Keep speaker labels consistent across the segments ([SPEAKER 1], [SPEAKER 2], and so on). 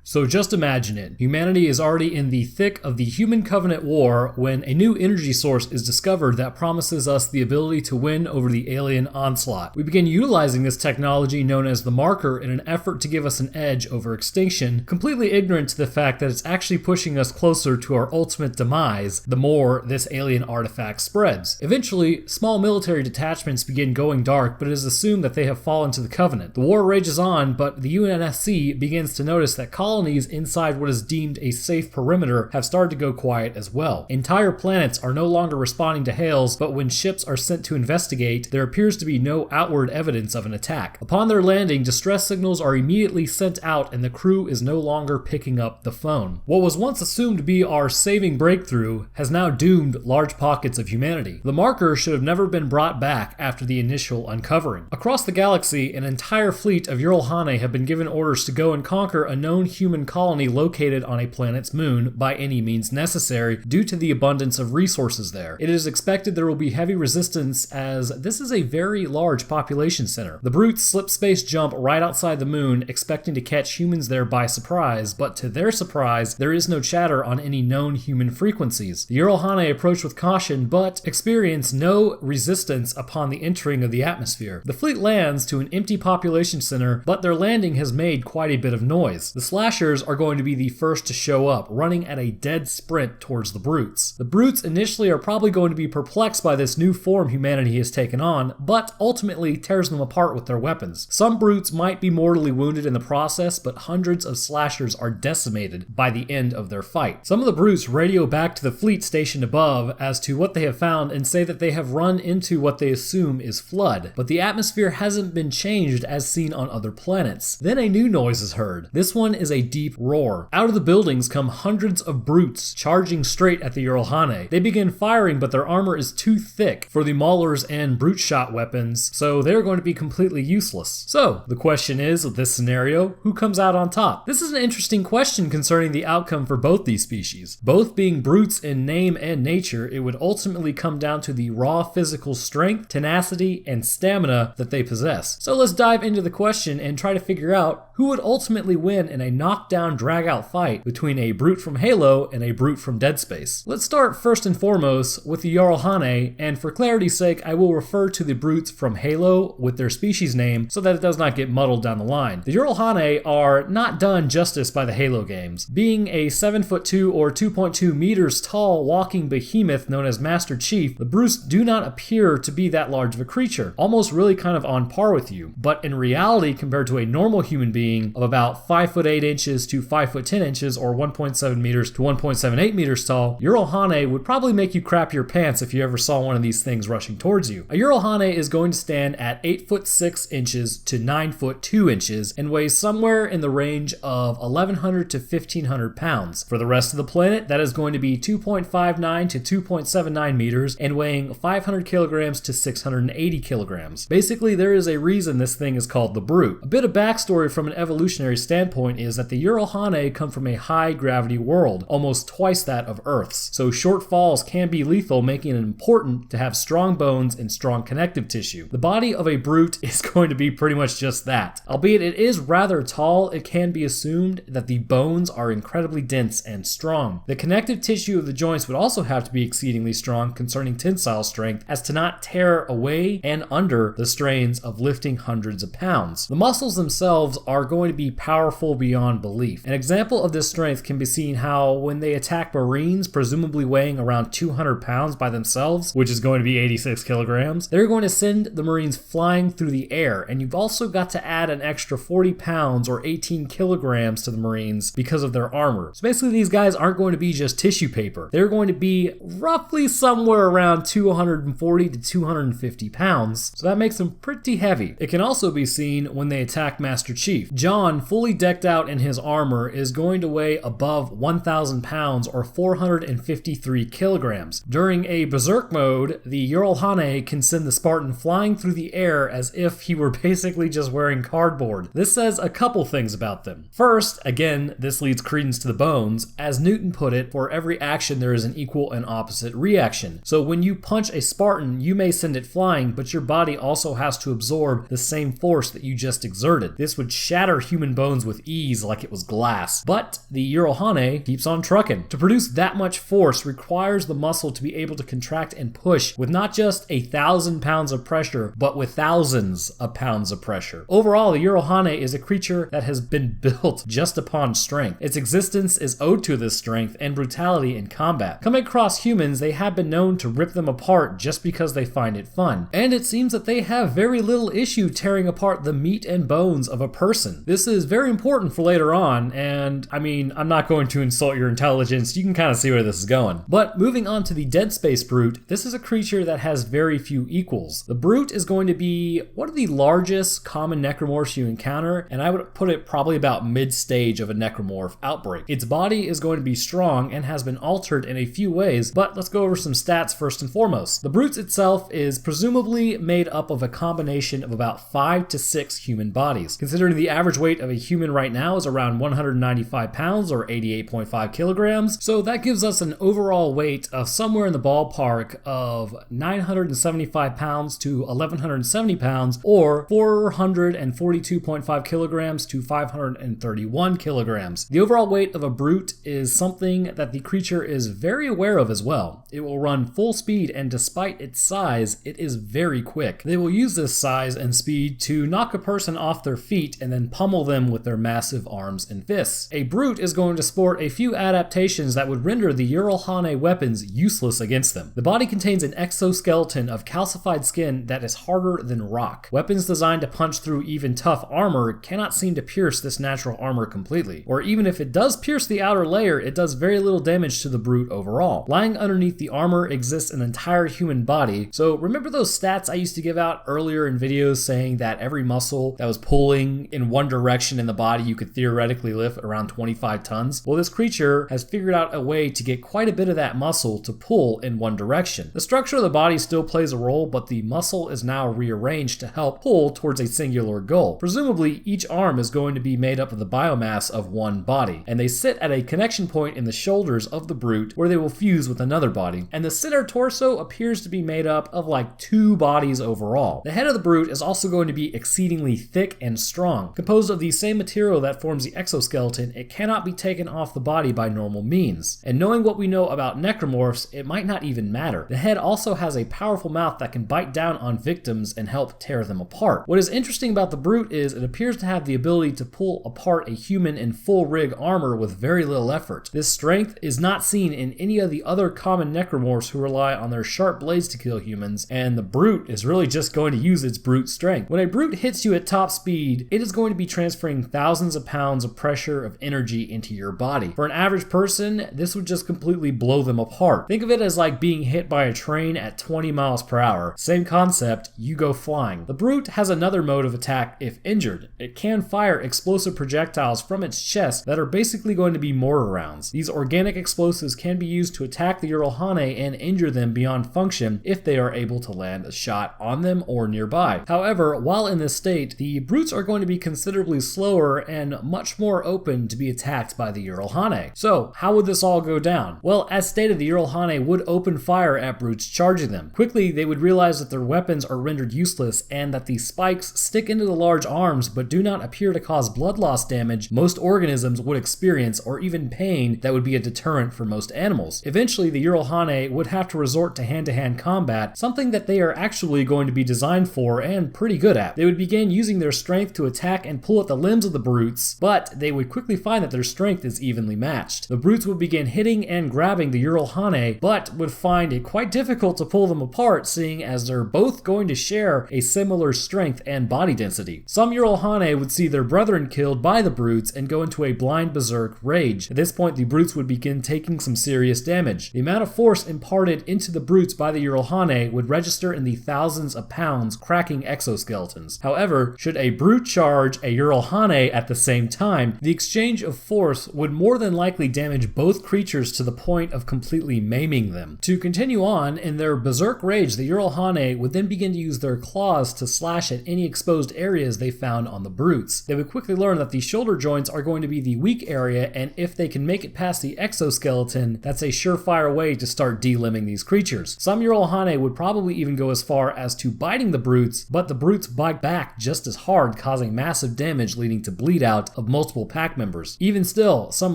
[SPEAKER 1] So just imagine it. Humanity is already in the thick of the Human Covenant War when a new energy source is discovered that promises us the ability to win over the alien onslaught. We begin utilizing this technology known as the marker in an effort to give us an edge over extinction, completely ignorant to the fact that it's actually pushing us closer to our ultimate demise the more this alien artifact spreads. Eventually, small military detachments begin going dark, but it is assumed that they have fallen to the Covenant. The war rages on, but the UNSC begins to notice that colonies inside what is deemed a safe perimeter have started to go quiet as well. Entire planets are no longer responding to hails, but when ships are sent to investigate, there appears to be no outward evidence of an attack. Upon their landing, distress signals are immediately sent out and the crew is no longer picking up the phone. What was once assumed to be our saving breakthrough has now doomed large pockets of humanity. The marker should have never been brought back after the initial uncovering. Across the galaxy, an entire fleet of Jiralhanae have been given orders to go and conquer a known human colony located on a planet's moon by any means necessary due to the abundance of resources there. It is expected there will be heavy resistance as this is a very large population center. The brutes slip space jump right outside the moon, expecting to catch humans there by surprise, but to their surprise, there is no chatter on any known human frequencies. The Jiralhanae approach with caution, but experience no resistance upon the entering of the atmosphere. The fleet lands to an empty population center, but their landing has made quite a bit of noise. The slashers are going to be the first to show up, running at a dead sprint towards the brutes. The brutes initially are probably going to be perplexed by this new form humanity has taken on, but ultimately tears them apart with their weapons. Some brutes might be mortally wounded in the process, but hundreds of slashers are decimated by the end of their fight. Some of the brutes radio back to the fleet stationed above as to what they have found and say that they have run into what they assume is flood, but the atmosphere hasn't been changed as seen on other planets. Then a new noise is heard. This one is a deep roar. Out of the buildings come hundreds of brutes charging straight at the Jiralhanae. They begin firing, but their armor is too thick for the maulers and brute shot weapons, so they're going to be completely useless. So, the question is, with this scenario, who comes out on top? This is an interesting question concerning the outcome for both these species. Both being brutes in name and nature, it would ultimately come down to the raw physical strength, tenacity, and stamina that they possess. So let's dive into the question and try to figure out who would ultimately win in a knockdown, drag-out fight between a brute from Halo and a brute from Dead Space. Let's start first and foremost with the Jiralhanae, and for clarity's sake, I will refer to the brutes from Halo with their species name so that it does not get muddled down the line. The Jiralhanae are not done justice by the Halo games. Being a 7'2" or 2.2 meters tall walking behemoth known as Master Chief, the brutes do not appear to be that large of a creature, almost really kind of on par with you. But in reality, compared to a normal human being of about 5'8" inches to 5'10" inches or 1.7 meters to 1.78 meters tall, Jiralhanae would probably make you crap your pants if you ever saw one of these things rushing towards you. A Jiralhanae is going to stand at 8'6" inches to 9'2" inches and weighs somewhere in the range of 1,100 to 1,500 pounds. For the rest of the planet, that is going to be 2.59 to 2.79 meters and weighing 500 kilograms to 680 kilograms. Basically, there is a reason this thing is called the Brute. A bit of backstory from an evolutionary standpoint is that the Jiralhanae come from a high gravity world, almost twice that of Earth's. So short falls can be lethal, making it important to have strong bones and strong connective tissue. The body of a brute is going to be pretty much just that. Albeit it is rather tall, it can be assumed that the bones are incredibly dense and strong. The connective tissue of the joints would also have to be exceedingly strong concerning tensile strength as to not tear away and under the strains of lifting hundreds of pounds. The muscles themselves are going to be powerful beyond belief. An example of this strength can be seen how when they attack Marines, presumably weighing around 200 pounds by themselves, which is going to be 86 kilograms, they're going to send the Marines flying through the air, and you've also got to add an extra 40 pounds or 18 kilograms to the Marines because of their armor. So basically these guys aren't going to be just tissue paper. They're going to be roughly somewhere around 240 to 250 pounds, so that makes them pretty heavy. It can also be seen when they attack Master Chief. John, fully decked out in his armor, is going to weigh above 1,000 pounds or 453 kilograms. During a berserk mode, the Jiralhanae can send the Spartan flying through the air as if he were basically just wearing cardboard. This says a couple things about them. First, again, this leads credence to the bones. As Newton put it, for every action there is an equal and opposite reaction. So when you punch a Spartan, you may send it flying, but your body also has to absorb the same force that you just exerted. This would shatter human bones with ease like like it was glass. But the Jiralhanae keeps on trucking. To produce that much force requires the muscle to be able to contract and push with not just 1,000 pounds of pressure, but with thousands of pounds of pressure. Overall, the Jiralhanae is a creature that has been built just upon strength. Its existence is owed to this strength and brutality in combat. Coming across humans, they have been known to rip them apart just because they find it fun. And it seems that they have very little issue tearing apart the meat and bones of a person. This is very important for later on, and I mean, I'm not going to insult your intelligence, you can kind of see where this is going. But moving on to the Dead Space Brute, this is a creature that has very few equals. The Brute is going to be one of the largest common necromorphs you encounter, and I would put it probably about mid-stage of a necromorph outbreak. Its body is going to be strong and has been altered in a few ways, but let's go over some stats first and foremost. The Brute itself is presumably made up of a combination of about 5 to 6 human bodies. Considering the average weight of a human right now is around 195 pounds or 88.5 kilograms, so that gives us an overall weight of somewhere in the ballpark of 975 pounds to 1170 pounds or 442.5 kilograms to 531 kilograms. The overall weight of a Brute is something that the creature is very aware of as well. It will run full speed, and despite its size, it is very quick. They will use this size and speed to knock a person off their feet and then pummel them with their massive arms and fists. A Brute is going to sport a few adaptations that would render the Jiralhanae weapons useless against them. The body contains an exoskeleton of calcified skin that is harder than rock. Weapons designed to punch through even tough armor cannot seem to pierce this natural armor completely. Or even if it does pierce the outer layer, it does very little damage to the Brute overall. Lying underneath the armor exists an entire human body, so remember those stats I used to give out earlier in videos saying that every muscle that was pulling in one direction in the body you could theoretically lift around 25 tons? Well, this creature has figured out a way to get quite a bit of that muscle to pull in one direction. The structure of the body still plays a role, but the muscle is now rearranged to help pull towards a singular goal. Presumably, each arm is going to be made up of the biomass of one body, and they sit at a connection point in the shoulders of the Brute where they will fuse with another body. And the center torso appears to be made up of like 2 bodies overall. The head of the Brute is also going to be exceedingly thick and strong. Composed of the same material that forms the exoskeleton, it cannot be taken off the body by normal means. And knowing what we know about necromorphs, it might not even matter. The head also has a powerful mouth that can bite down on victims and help tear them apart. What is interesting about the Brute is it appears to have the ability to pull apart a human in full rig armor with very little effort. This strength is not seen in any of the other common necromorphs who rely on their sharp blades to kill humans, and the Brute is really just going to use its brute strength. When a Brute hits you at top speed, it is going to be transferring thousands of pounds of pressure of energy into your body. For an average person, this would just completely blow them apart. Think of it as like being hit by a train at 20 miles per hour. Same concept, you go flying. The Brute has another mode of attack if injured. It can fire explosive projectiles from its chest that are basically going to be mortar rounds. These organic explosives can be used to attack the Jiralhanae and injure them beyond function if they are able to land a shot on them or nearby. However, while in this state, the Brutes are going to be considerably slower and much more open to be attacked by the Jiralhanae. So, how would this all go down? Well, as stated, the Jiralhanae would open fire at Brutes charging them. Quickly, they would realize that their weapons are rendered useless and that the spikes stick into the large arms but do not appear to cause blood loss damage most organisms would experience or even pain that would be a deterrent for most animals. Eventually, the Jiralhanae would have to resort to hand-to-hand combat, something that they are actually going to be designed for and pretty good at. They would begin using their strength to attack and pull at the limbs of the Brutes, but they would quickly find that their strength is evenly matched. The Brutes would begin hitting and grabbing the Jiralhanae, but would find it quite difficult to pull them apart, seeing as they're both going to share a similar strength and body density. Some Jiralhanae would see their brethren killed by the Brutes and go into a blind berserk rage. At this point, the Brutes would begin taking some serious damage. The amount of force imparted into the Brutes by the Jiralhanae would register in the thousands of pounds, cracking exoskeletons. However, should a Brute charge a Jiralhanae at the same time, the exchange of force would more than likely damage both creatures to the point of completely maiming them. To continue on, in their berserk rage, the Jiralhanae would then begin to use their claws to slash at any exposed areas they found on the Brutes. They would quickly learn that the shoulder joints are going to be the weak area, and if they can make it past the exoskeleton, that's a surefire way to start delimbing these creatures. Some Jiralhanae would probably even go as far as to biting the Brutes, but the Brutes bite back just as hard, causing massive damage leading to bleed out of of multiple pack members. Even still, some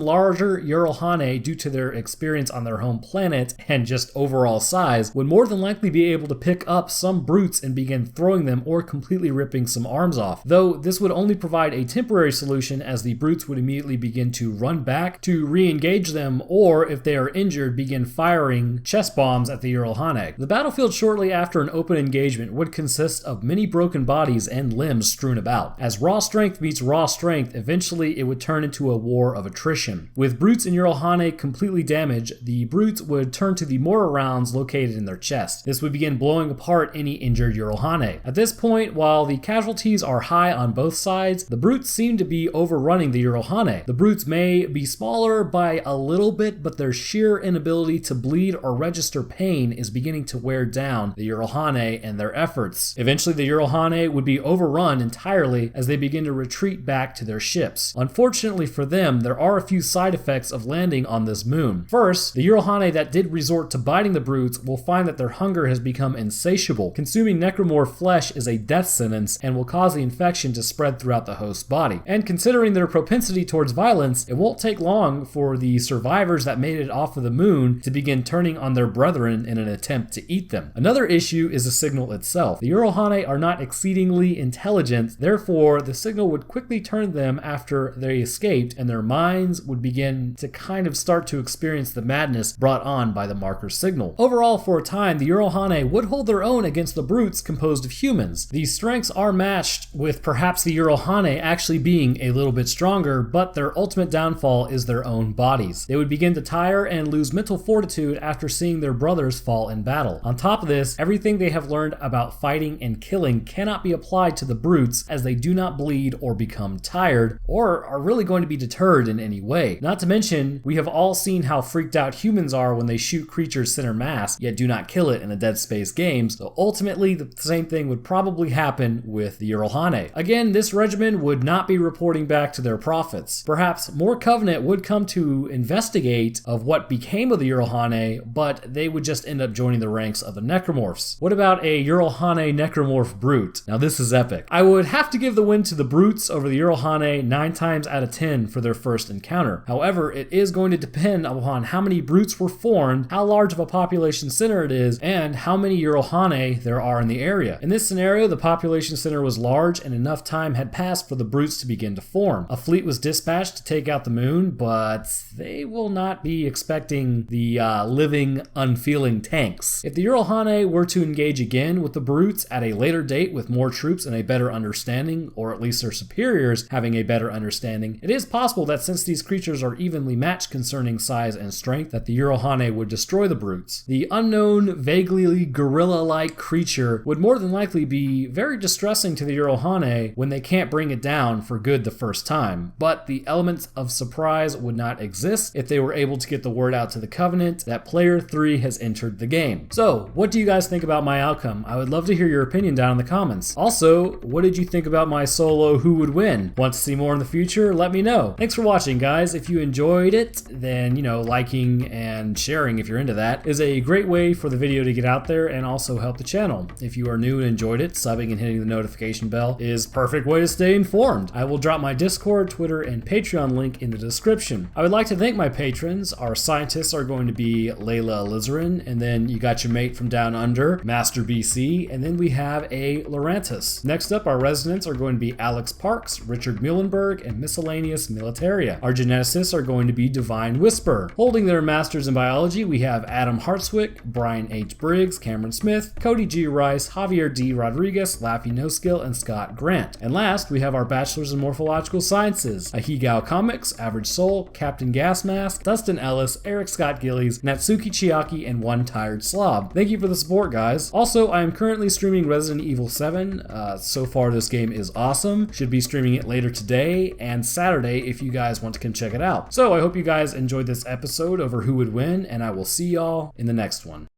[SPEAKER 1] larger Jiralhanae, due to their experience on their home planet and just overall size, would more than likely be able to pick up some brutes and begin throwing them or completely ripping some arms off, though this would only provide a temporary solution, as the brutes would immediately begin to run back to re-engage them, or if they are injured, begin firing chest bombs at the Jiralhanae. The battlefield shortly after an open engagement would consist of many broken bodies and limbs strewn about. As raw strength meets raw strength, eventually it would turn into a war of attrition. With brutes and Jiralhanae completely damaged, the brutes would turn to the mortar rounds located in their chest. This would begin blowing apart any injured Jiralhanae. At this point, while the casualties are high on both sides, the brutes seem to be overrunning the Jiralhanae. The brutes may be smaller by a little bit, but their sheer inability to bleed or register pain is beginning to wear down the Jiralhanae and their efforts. Eventually, the Jiralhanae would be overrun entirely as they begin to retreat back to their ships. Unfortunately for them, there are a few side effects of landing on this moon. First, the Jiralhanae that did resort to biting the brutes will find that their hunger has become insatiable. Consuming Necromorph flesh is a death sentence and will cause the infection to spread throughout the host's body. And considering their propensity towards violence, it won't take long for the survivors that made it off of the moon to begin turning on their brethren in an attempt to eat them. Another issue is the signal itself. The Jiralhanae are not exceedingly intelligent, therefore the signal would quickly turn them after they escaped, and their minds would begin to kind of start to experience the madness brought on by the marker signal. Overall, for a time, the Jiralhanae would hold their own against the brutes composed of humans. These strengths are matched, with perhaps the Jiralhanae actually being a little bit stronger, but their ultimate downfall is their own bodies. They would begin to tire and lose mental fortitude after seeing their brothers fall in battle. On top of this, everything they have learned about fighting and killing cannot be applied to the brutes, as they do not bleed or become tired, or are really going to be deterred in any way. Not to mention, we have all seen how freaked out humans are when they shoot creatures center mass, yet do not kill it in a Dead Space game, so ultimately the same thing would probably happen with the Jiralhanae. Again, this regiment would not be reporting back to their prophets. Perhaps more Covenant would come to investigate of what became of the Jiralhanae, but they would just end up joining the ranks of the Necromorphs. What about a Jiralhanae Necromorph brute? Now this is epic. I would have to give the win to the brutes over the Jiralhanae 9 times out of 10 for their first encounter. However, it is going to depend upon how many brutes were formed, how large of a population center it is, and how many Jiralhanae there are in the area. In this scenario, the population center was large and enough time had passed for the brutes to begin to form. A fleet was dispatched to take out the moon, but they will not be expecting the living, unfeeling tanks. If the Jiralhanae were to engage again with the brutes at a later date with more troops and a better understanding, or at least their superiors having a better understanding, it is possible that since these creatures are evenly matched concerning size and strength, that the Jiralhanae would destroy the brutes. The unknown, vaguely gorilla-like creature would more than likely be very distressing to the Jiralhanae when they can't bring it down for good the first time, but the elements of surprise would not exist if they were able to get the word out to the Covenant that player 3 has entered the game. So, what do you guys think about my outcome? I would love to hear your opinion down in the comments. Also, what did you think about my solo who would win? Want to see more in the future? Let me know. Thanks for watching, guys. If you enjoyed it, then, liking and sharing, if you're into that, is a great way for the video to get out there and also help the channel. If you are new and enjoyed it, subbing and hitting the notification bell is a perfect way to stay informed. I will drop my Discord, Twitter, and Patreon link in the description. I would like to thank my patrons. Our scientists are going to be Layla Alizarin, and then you got your mate from down under, Master BC, and then we have a Laurantis. Next up, our residents are going to be Alex Parks, Richard Muhlenberg, and Miscellaneous Militaria. Our geneticists are going to be Divine Whisper. Holding their masters in biology, we have Adam Hartswick, Brian H. Briggs, Cameron Smith, Cody G. Rice, Javier D. Rodriguez, Laffy No Skill, and Scott Grant. And last, we have our bachelors in morphological sciences, Ahigao Comics, Average Soul, Captain Gas Mask, Dustin Ellis, Eric Scott Gillies, Natsuki Chiaki, and One Tired Slob. Thank you for the support, guys. Also, I am currently streaming Resident Evil 7. So far, this game is awesome. Should be streaming it later today and Saturday if you guys want to come check it out. So I hope you guys enjoyed this episode over who would win, and I will see y'all in the next one.